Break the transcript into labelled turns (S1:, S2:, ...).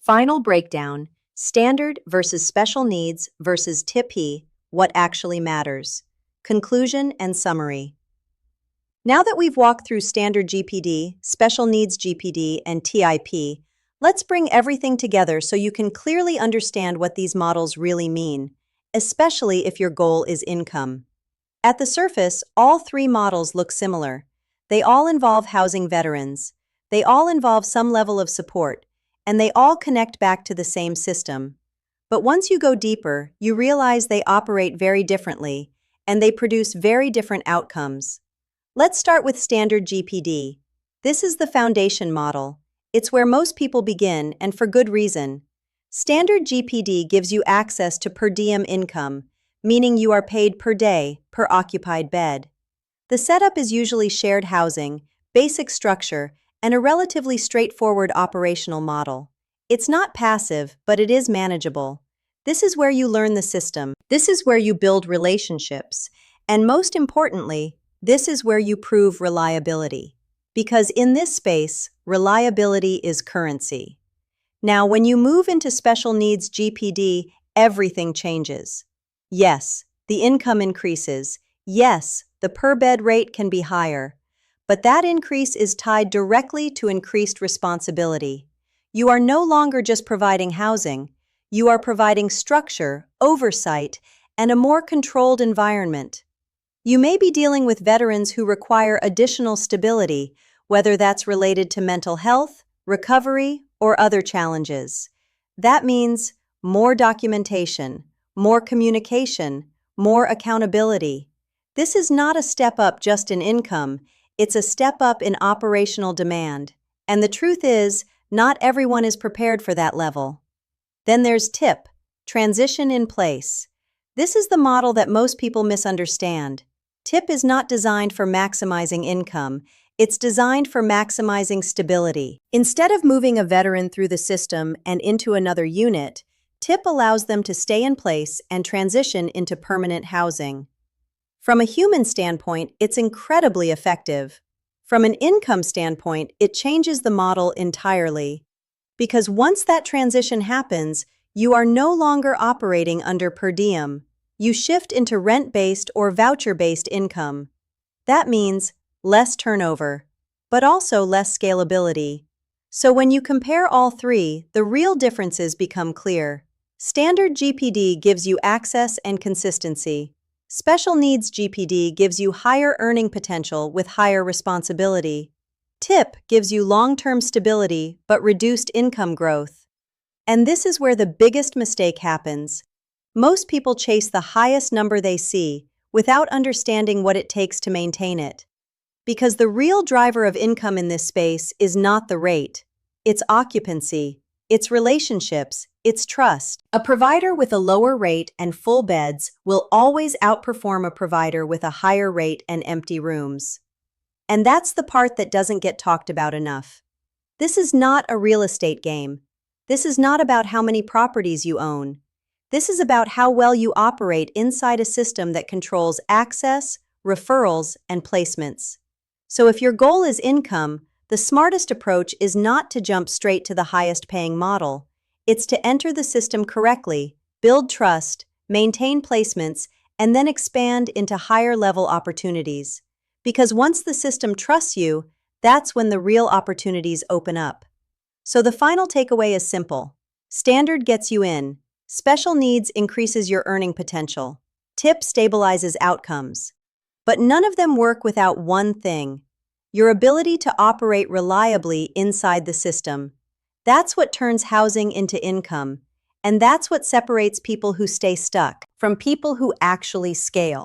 S1: Final breakdown, standard versus special needs versus TIP, what actually matters. Conclusion and summary. Now that we've walked through standard GPD, special needs GPD, and TIP, let's bring everything together so you can clearly understand what these models really mean, especially if your goal is income. At the surface, all three models look similar. They all involve housing veterans. They all involve some level of support, and they all connect back to the same system. But once you go deeper, you realize they operate very differently, and they produce very different outcomes. Let's start with standard GPD. This is the foundation model. It's where most people begin, and for good reason. Standard GPD gives you access to per diem income, meaning you are paid per day, per occupied bed. The setup is usually shared housing, basic structure, and a relatively straightforward operational model. It's not passive, but it is manageable. This is where you learn the system. This is where you build relationships. And most importantly, this is where you prove reliability. Because in this space, reliability is currency. Now, when you move into special needs GPD, everything changes. Yes, the income increases. Yes, the per-bed rate can be higher. But that increase is tied directly to increased responsibility. You are no longer just providing housing. You are providing structure, oversight, and a more controlled environment. You may be dealing with veterans who require additional stability, whether that's related to mental health, recovery, or other challenges. That means more documentation, more communication, more accountability. This is not a step up just in income, it's a step up in operational demand. And the truth is, not everyone is prepared for that level. Then there's TIP, transition in place. This is the model that most people misunderstand. TIP is not designed for maximizing income. It's designed for maximizing stability. Instead of moving a veteran through the system and into another unit, TIP allows them to stay in place and transition into permanent housing. From a human standpoint, it's incredibly effective. From an income standpoint, it changes the model entirely. Because once that transition happens, you are no longer operating under per diem. You shift into rent-based or voucher-based income. That means less turnover, but also less scalability. So when you compare all three, the real differences become clear. Standard GPD gives you access and consistency. Special needs GPD gives you higher earning potential with higher responsibility. TIP gives you long-term stability but reduced income growth. And this is where the biggest mistake happens. Most people chase the highest number they see without understanding what it takes to maintain it. Because the real driver of income in this space is not the rate. It's occupancy, it's relationships, it's trust. A provider with a lower rate and full beds will always outperform a provider with a higher rate and empty rooms. And that's the part that doesn't get talked about enough. This is not a real estate game. This is not about how many properties you own. This is about how well you operate inside a system that controls access, referrals, and placements. So if your goal is income, the smartest approach is not to jump straight to the highest paying model. It's to enter the system correctly, build trust, maintain placements, and then expand into higher level opportunities. Because once the system trusts you, that's when the real opportunities open up. So the final takeaway is simple. Standard gets you in. Special needs increases your earning potential. TIP stabilizes outcomes. But none of them work without one thing: your ability to operate reliably inside the system. That's what turns housing into income, and that's what separates people who stay stuck from people who actually scale.